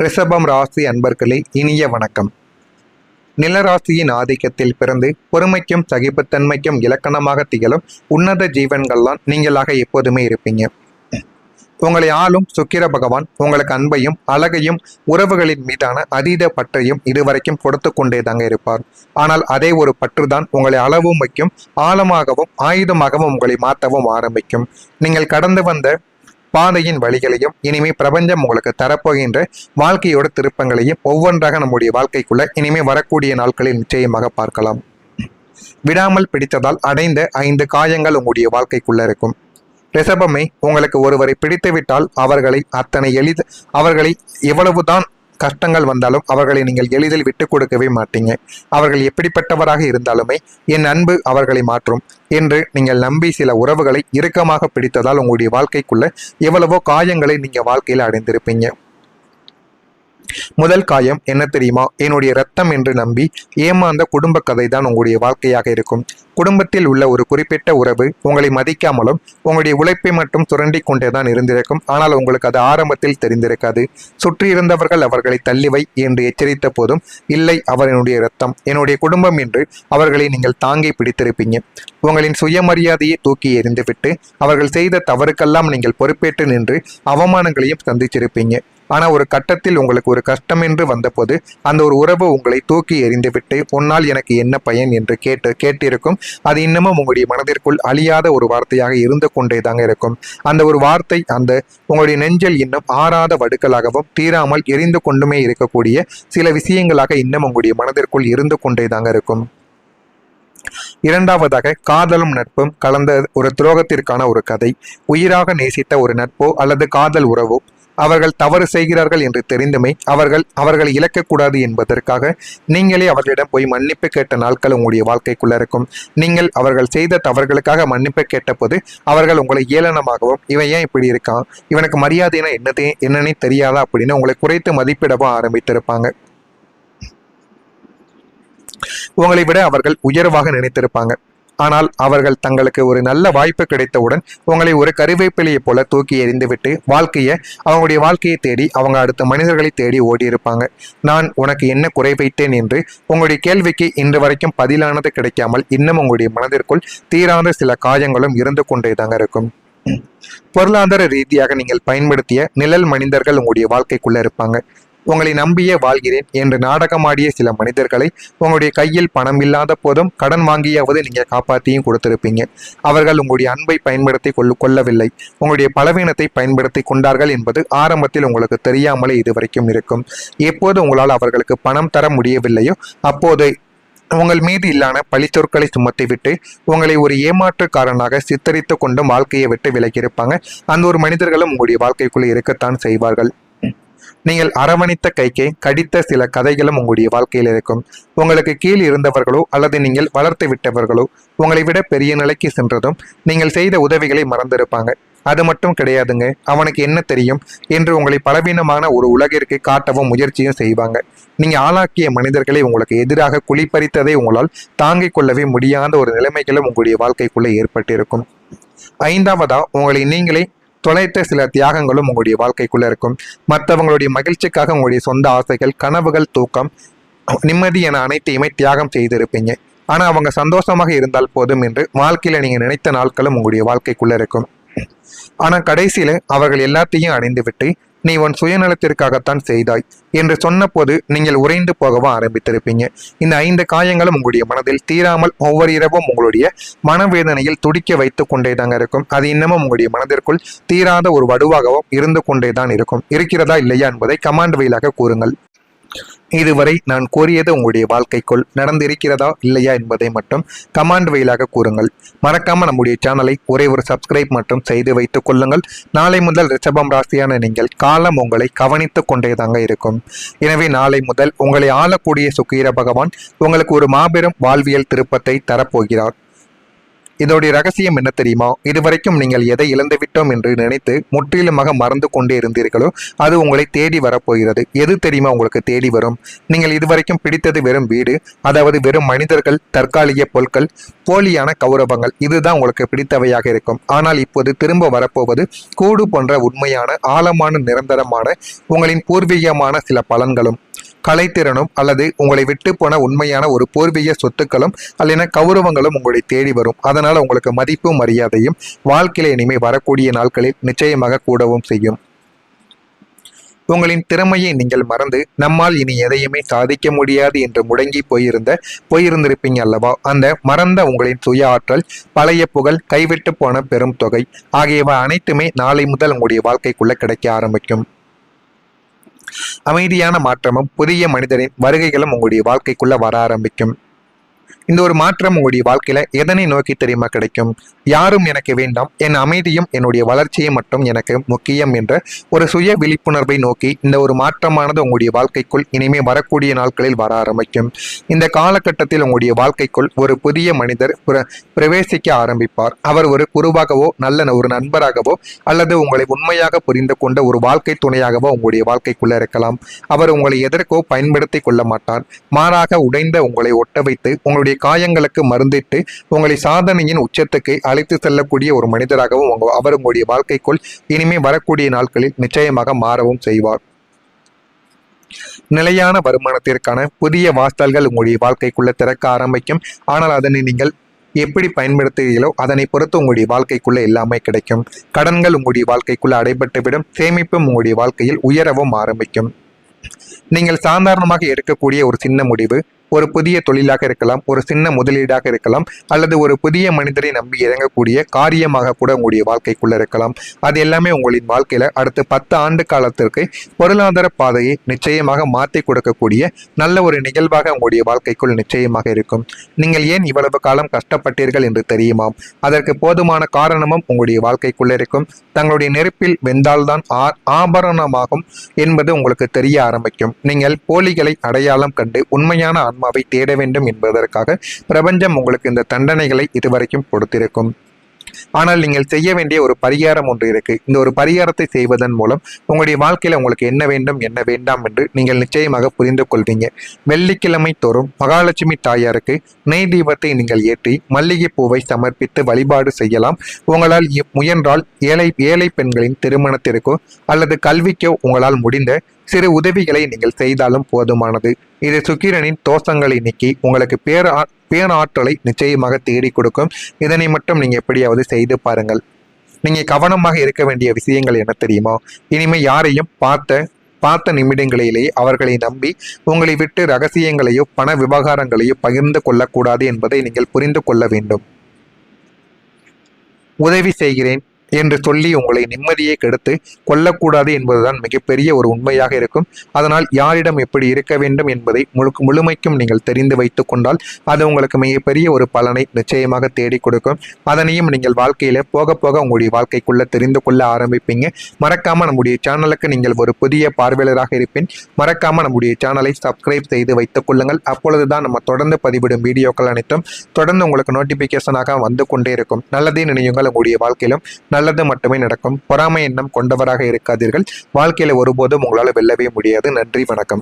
ரிஷபம் ராசி அன்பர்களே, இனிய வணக்கம். நிலராசியின் ஆதிக்கத்தில் பிறந்து பொறுமைக்கும் சகிப்புத்தன்மைக்கும் இலக்கணமாக திகழும் உன்னத ஜீவன்கள்லாம் நீங்களாக எப்போதுமே இருப்பீங்க. உங்களை ஆளும் சுக்கிர பகவான் உங்களுக்கு அன்பையும் அழகையும் உறவுகளின் மீதான அதீத பற்றையும் இதுவரைக்கும் கொடுத்து கொண்டே தாங்க இருப்பார். ஆனால் அதே ஒரு பற்றுதான் உங்களை அளவும் வைக்கும், ஆழமாகவும் ஆயுதமாகவும் உங்களை மாற்றவும் ஆரம்பிக்கும். நீங்கள் கடந்து வந்த பாதையின் வழிகளையும் இனிமே பிரபஞ்சம் உங்களுக்கு தரப்போகின்ற வாழ்க்கையோட திருப்பங்களையும் ஒவ்வொன்றாக நம்முடைய வாழ்க்கைக்குள்ள இனிமே வரக்கூடிய நாட்களில் நிச்சயமாக பார்க்கலாம். விடாமல் பிடித்ததால் அடைந்த 5 காயங்கள் உங்களுடைய வாழ்க்கைக்குள்ள இருக்கும். ரிஷபமே, உங்களுக்கு ஒருவரை பிடித்துவிட்டால் அவர்களை எவ்வளவுதான் கஷ்டங்கள் வந்தாலும் அவர்களை நீங்கள் எளிதில் விட்டு கொடுக்கவே மாட்டீங்க. அவர்கள் எப்படிப்பட்டவராக இருந்தாலுமே என் அன்பு அவர்களை மாற்றும் என்று நீங்கள் நம்பி சில உறவுகளை இறுக்கமாக பிடித்ததால் உங்களுடைய வாழ்க்கைக்குள்ள எவ்வளவோ காயங்களை நீங்க வாழ்க்கையில் அடைந்திருப்பீங்க. முதல் காயம் என்ன தெரியுமா? என்னுடைய ரத்தம் என்று நம்பி ஏமாந்த குடும்ப கதை தான் உங்களுடைய வாழ்க்கையாக இருக்கும். குடும்பத்தில் உள்ள ஒரு குறிப்பிட்ட உறவு உங்களை மதிக்காமலும் உங்களுடைய உழைப்பை மட்டும் சுரண்டி கொண்டே தான் இருந்திருக்கும். ஆனால் உங்களுக்கு அது ஆரம்பத்தில் தெரிந்திருக்காது. சுற்றி இருந்தவர்கள் அவர்களை தள்ளிவை என்று எச்சரித்த போதும் இல்லை, அவர் என்னுடைய ரத்தம், என்னுடைய குடும்பம் என்று அவர்களை நீங்கள் தாங்கி பிடித்திருப்பீங்க. உங்களின் சுயமரியாதையை தூக்கி எறிந்துவிட்டு அவர்கள் செய்த தவறுக்கெல்லாம் நீங்கள் பொறுப்பேற்று நின்று அவமானங்களையும் சந்திச்சிருப்பீங்க. ஆனால் ஒரு கட்டத்தில் உங்களுக்கு ஒரு கஷ்டம் என்று வந்தபோது அந்த ஒரு உறவு உங்களை தூக்கி எறிந்துவிட்டு உன்னால் எனக்கு என்ன பயன் என்று கேட்டிருக்கும். அது இன்னமும் உங்களுடைய மனதிற்குள் அழியாத ஒரு வார்த்தையாக இருந்து கொண்டே தாங்க இருக்கும். அந்த ஒரு வார்த்தை உங்களுடைய நெஞ்சில் இன்னும் ஆறாத வடுக்களாகவும் தீராமல் எரிந்து கொண்டுமே இருக்கக்கூடிய சில விஷயங்களாக இன்னும் உங்களுடைய மனதிற்குள் இருந்து கொண்டே தாங்க இருக்கும். இரண்டாவதாக, காதலும் நட்பும் கலந்த ஒரு துரோகத்திற்கான ஒரு கதை. உயிராக நேசித்த ஒரு நட்போ அல்லது காதல் உறவோ அவர்கள் தவறு செய்கிறார்கள் என்று தெரிந்துமே அவர்களை இழக்கக்கூடாது என்பதற்காக நீங்களே அவர்களிடம் போய் மன்னிப்பு கேட்ட நாட்கள் உங்களுடைய வாழ்க்கைக்குள்ள இருக்கும். நீங்கள் அவர்கள் செய்த தவறுகளுக்காக மன்னிப்பு கேட்டபோது அவர்கள் உங்களை ஏளனமாகவும் இவன் ஏன் இப்படி இருக்கான், இவனுக்கு மரியாதைனா என்னன்னே தெரியாதா அப்படின்னு உங்களை குறைத்து மதிப்பிடவும் ஆரம்பித்திருப்பாங்க. உங்களை விட அவர்கள் உயர்வாக நினைத்திருப்பாங்க. ஆனால் அவர்கள் தங்களுக்கு ஒரு நல்ல வாய்ப்பு கிடைத்தவுடன் உங்களை ஒரு கருவேப்பிலையை போல தூக்கி எறிந்துவிட்டு அவங்களுடைய வாழ்க்கையை தேடி அவங்க அடுத்த மனிதர்களை தேடி ஓடி இருப்பாங்க. நான் உனக்கு என்ன குறை வைத்தேன் என்று உங்களுடைய கேள்விக்கு இன்று வரைக்கும் பதிலானது கிடைக்காமல் இன்னும் உங்களுடைய மனதிற்குள் தீராத சில காயங்களும் இருந்து கொண்டே தாங்க இருக்கும். பொருளாதார ரீதியாக நீங்கள் பயன்படுத்திய நிழல் மனிதர்கள் உங்களுடைய வாழ்க்கைக்குள்ள இருப்பாங்க. உங்களை நம்பியே வாழ்கிறேன் என்று நாடகமாடிய சில மனிதர்களை உங்களுடைய கையில் பணம் இல்லாத போதும் கடன் வாங்கியாவது நீங்க காப்பாற்றியும் கொடுத்திருப்பீங்க. அவர்கள் உங்களுடைய அன்பை பயன்படுத்தி கொள்ளவில்லை, உங்களுடைய பலவீனத்தை பயன்படுத்தி கொண்டார்கள் என்பது ஆரம்பத்தில் உங்களுக்கு தெரியாமலே இதுவரைக்கும் இருக்கும். எப்போது உங்களால் அவர்களுக்கு பணம் தர முடியவில்லையோ அப்போது உங்கள் மீது இல்லான பழிச்சொற்களை சுமத்தி விட்டு உங்களை ஒரு ஏமாற்றுக்காரனாக சித்தரித்து கொண்டும் வாழ்க்கையை விட்டு விலகியிருப்பாங்க. அந்த ஒரு மனிதர்களும் உங்களுடைய வாழ்க்கைக்குள்ளே இருக்கத்தான் செய்வார்கள். நீங்கள் அரவணைத்த கைக்கே கடித்த சில கதைகளும் உங்களுடைய வாழ்க்கையில் இருக்கும். உங்களுக்கு கீழ் இருந்தவர்களோ அல்லது நீங்கள் வளர்த்து விட்டவர்களோ உங்களை விட பெரிய நிலைக்கு சென்றதும் நீங்கள் செய்த உதவிகளை மறந்திருப்பாங்க. அது மட்டும் கிடையாதுங்க, அவனுக்கு என்ன தெரியும் என்று உங்களை பலவீனமான ஒரு உலகிற்கு காட்டவும் முயற்சியும் செய்வாங்க. நீங்க ஆளாக்கிய மனிதர்களை உங்களுக்கு எதிராக குளிப்பறித்ததை உங்களால் தாங்கிக் கொள்ளவே முடியாத ஒரு நிலைமைகளும் உங்களுடைய வாழ்க்கைக்குள்ளே ஏற்பட்டிருக்கும். ஐந்தாவதா, உங்களை நீங்களே தொலைத்த சில தியாகங்களும் உங்களுடைய வாழ்க்கைக்குள்ள இருக்கும். மற்றவங்களுடைய மகிழ்ச்சிக்காக உங்களுடைய சொந்த ஆசைகள், கனவுகள், தூக்கம், நிம்மதி என அனைத்தையுமே தியாகம் செய்திருப்பீங்க. ஆனா அவங்க சந்தோஷமாக இருந்தால் போதும் என்று வாழ்க்கையில நீங்க நினைத்த நாட்களும் உங்களுடைய வாழ்க்கைக்குள்ள இருக்கும். ஆனா கடைசியில அவர்கள் எல்லாத்தையும் அடைந்து விட்டு நீ உன் சுயநலத்திற்காகத்தான் செய்தாய் என்று சொன்ன போது நீங்கள் உறைந்து போகவும் ஆரம்பித்திருப்பீங்க. இந்த 5 காயங்களும் உங்களுடைய மனதில் தீராமல் ஒவ்வொரு இரவும் உங்களுடைய மனவேதனையில் துடிக்க வைத்து கொண்டே தாங்க இருக்கும். அது இன்னமும் உங்களுடைய மனதிற்குள் தீராத ஒரு வடுவாகவும் இருந்து கொண்டே தான் இருக்கும். இருக்கிறதா இல்லையா என்பதை கமாண்ட் வழியாக கூறுங்கள். இதுவரை நான் கூறியது உங்களுடைய வாழ்க்கைக்குள் நடந்திருக்கிறதா இல்லையா என்பதை மட்டும் கமாண்ட் வழியாக கூறுங்கள். மறக்காம நம்முடைய சேனலை ஒரே ஒரு சப்ஸ்கிரைப் மட்டும் செய்து வைத்துக் கொள்ளுங்கள். நாளை முதல் ரிஷபம் ராசியான நீங்கள் காலம் உங்களை கவனித்து கொண்டே தாங்க இருக்கும். எனவே நாளை முதல் உங்களை ஆளக்கூடிய சுக்கிர பகவான் உங்களுக்கு ஒரு மாபெரும் வாழ்வியல் திருப்பத்தை தரப்போகிறார். இதோடைய ரகசியம் என்ன தெரியுமா? இதுவரைக்கும் நீங்கள் எதை இழந்துவிட்டோம் என்று நினைத்து முற்றிலுமாக மறந்து கொண்டே இருந்தீர்களோ அது உங்களை தேடி வரப்போகிறது. எது தெரியுமா உங்களுக்கு தேடி வரும்? நீங்கள் இதுவரைக்கும் பிடித்தது வெறும் வீடு, அதாவது வெறும் மனிதர்கள், தற்காலிக பொருட்கள், போலியான கௌரவங்கள், இதுதான் உங்களுக்கு பிடித்தவையாக இருக்கும். ஆனால் இப்போது திரும்ப வரப்போவது கூடு போன்ற உண்மையான, ஆழமான, நிரந்தரமான, உங்களின் பூர்வீகமான சில பலன்களும், கலைத்திறனும், அல்லது உங்களை விட்டு போன உண்மையான ஒரு பூர்வீக சொத்துக்களும் அல்லது கௌரவங்களும் உங்களை தேடி வரும். அதனால உங்களுக்கு மதிப்பும் மரியாதையும் வாழ்க்கையில இனிமே வரக்கூடிய நாட்களில் நிச்சயமாக கூடவும் செய்யும். உங்களின் திறமையை நீங்கள் மறந்து நம்மால் இனி எதையுமே சாதிக்க முடியாது என்று முடங்கி போயிருந்திருப்பீங்க அல்லவா? அந்த மறந்த உங்களின் சுய ஆற்றல், பழைய புகழ், கைவிட்டு போன பெரும் தொகை ஆகியவை அனைத்துமே நாளை முதல் உங்களுடைய வாழ்க்கைக்குள்ள கிடைக்க ஆரம்பிக்கும். அமைதியான மாற்றமும் புதிய மனிதரின் வருகைகளும் உங்களுடைய வாழ்க்கைக்குள்ள வர ஆரம்பிக்கும். இந்த ஒரு மாற்றம் உங்களுடைய வாழ்க்கையில எதனை நோக்கி தெரியுமா கிடைக்கும்? யாரும் எனக்கு வேண்டாம், என் அமைதியும் என்னுடைய வளர்ச்சியை மட்டும் எனக்கு முக்கியம் என்ற ஒரு சுய விழிப்புணர்வை நோக்கி இந்த ஒரு மாற்றமானது உங்களுடைய வாழ்க்கைக்குள் இனிமே வரக்கூடிய நாட்களில் வர ஆரம்பிக்கும். இந்த காலகட்டத்தில் உங்களுடைய வாழ்க்கைக்குள் ஒரு புதிய மனிதர் பிரவேசிக்க ஆரம்பிப்பார். அவர் ஒரு குருவாகவோ, நல்ல ஒரு நண்பராகவோ, அல்லது உங்களை உண்மையாக புரிந்து கொண்ட ஒரு வாழ்க்கை துணையாகவோ உங்களுடைய வாழ்க்கைக்குள்ள இருக்கலாம். அவர் உங்களை எதற்கோ பயன்படுத்தி கொள்ள மாட்டார். மாறாக உடைந்த உங்களை ஒட்ட வைத்து உங்களுடைய காயங்களுக்கு மருந்திட்டு உங்களை சாதனையின் உச்சத்துக்கு அழைத்து செல்லக்கூடிய ஒரு மனிதராகவும் அவர் உங்களுடைய வாழ்க்கைக்குள் இனிமே வரக்கூடிய நாட்களில் நிச்சயமாக மாறவும் செய்வார். நிலையான வருமானத்திற்கான புதிய வாசல்கள் உங்களுடைய வாழ்க்கைக்குள்ள திறக்க ஆரம்பிக்கும். ஆனால் அதனை நீங்கள் எப்படி பயன்படுத்துகிறீர்களோ அதனை பொறுத்து உங்களுடைய வாழ்க்கைக்குள்ள எல்லாமே கிடைக்கும். கடன்கள் உங்களுடைய வாழ்க்கைக்குள்ள அடைபட்டுவிடும். சேமிப்பும் உங்களுடைய வாழ்க்கையில் உயரவும் ஆரம்பிக்கும். நீங்கள் சாதாரணமாக எடுக்கக்கூடிய ஒரு சின்ன முடிவு ஒரு புதிய தொழிலாக இருக்கலாம், ஒரு சின்ன முதலீடாக இருக்கலாம், அல்லது ஒரு புதிய மனிதரை நம்பி இறங்கக்கூடிய காரியமாக கூட உங்களுடைய வாழ்க்கைக்குள்ள இருக்கலாம். அது எல்லாமே உங்களின் வாழ்க்கையில அடுத்த 10 ஆண்டு காலத்திற்கு பொருளாதார பாதையை நிச்சயமாக மாற்றி கொடுக்கக்கூடிய நல்ல ஒரு நிகழ்வாக உங்களுடைய வாழ்க்கைக்குள் நிச்சயமாக இருக்கும். நீங்கள் ஏன் இவ்வளவு காலம் கஷ்டப்பட்டீர்கள் என்று தெரியுமா? அதற்கு போதுமான காரணமும் உங்களுடைய வாழ்க்கைக்குள்ள இருக்கும். தங்களுடைய நெருப்பில் வெந்தால்தான் ஆபரணமாகும் என்பது உங்களுக்கு தெரிய ஆரம்பிக்கும். நீங்கள் போலிகளை அடையாளம் கண்டு உண்மையான ஆன்மாவை தேட வேண்டும் என்பதற்காக பிரபஞ்சம் உங்களுக்கு இந்த தண்டனைகளை இதுவரைக்கும் கொடுத்திருக்கும். ஆனால் நீங்கள் செய்ய வேண்டிய ஒரு பரிகாரம் ஒன்று இருக்கு. இந்த ஒரு பரிகாரத்தை செய்வதன் மூலம் உங்களுடைய வாழ்க்கையில உங்களுக்கு என்ன வேண்டும் என்ன வேண்டாம் என்று நீங்கள் நிச்சயமாக புரிந்து கொள்வீங்க. வெள்ளிக்கிழமை தோறும் மகாலட்சுமி தாயாருக்கு நெய் தீபத்தை நீங்கள் ஏற்றி மல்லிகை பூவை சமர்ப்பித்து வழிபாடு செய்யலாம். உங்களால் முயன்றால் ஏழை பெண்களின் திருமணத்திற்கோ அல்லது கல்விக்கோ உங்களால் முடிந்த சிறு உதவிகளை நீங்கள் செய்தாலும் போதுமானது. இது சுக்கிரனின் தோஷங்களை நீக்கி உங்களுக்கு பேராற்றலை நிச்சயமாக தேடி கொடுக்கும். இதனை மட்டும் நீங்க எப்படியாவது செய்து பாருங்கள். நீங்க கவனமாக இருக்க வேண்டிய விஷயங்கள் என்ன தெரியுமா? இனிமே யாரையும் பார்த்த நிமிடங்களிலேயே அவர்களை நம்பி உங்களை விட்டு ரகசியங்களையோ பண விவகாரங்களையோ பகிர்ந்து கொள்ளக்கூடாது என்பதை நீங்கள் புரிந்து கொள்ள வேண்டும். உதவி செய்கிறேன் என்று சொல்லி உங்களை நிம்மதியை கெடுத்து கொள்ளக்கூடாது என்பதுதான் மிகப்பெரிய ஒரு உண்மையாக இருக்கும். அதனால் யாரிடம் எப்படி இருக்க வேண்டும் என்பதை முழுமைக்கும் நீங்கள் தெரிந்து வைத்துக் கொண்டால் அது உங்களுக்கு மிகப்பெரிய ஒரு பலனை நிச்சயமாக தேடி கொடுக்கும். அதனையும் நீங்கள் வாழ்க்கையில போக போக உங்களுடைய வாழ்க்கைக்குள்ள தெரிந்து கொள்ள ஆரம்பிப்பீங்க. மறக்காம நம்முடைய சேனலுக்கு நீங்கள் ஒரு புதிய பார்வையாளராக இருப்பேன். மறக்காம நம்முடைய சேனலை சப்ஸ்கிரைப் செய்து வைத்துக் கொள்ளுங்கள். அப்பொழுதுதான் நம்ம தொடர்ந்து பதிவிடும் வீடியோக்கள் அனைத்தும் தொடர்ந்து உங்களுக்கு நோட்டிபிகேஷனாக வந்து கொண்டே இருக்கும். நல்லதே நினையுங்கள். உங்களுடைய வாழ்க்கையிலும் நல்லது மட்டுமே நடக்கும். பொறாமை எண்ணம் கொண்டவராக இருக்காதீர்கள். வாழ்க்கையில ஒருபோதும் உங்களால் வெல்லவே முடியாது. நன்றி, வணக்கம்.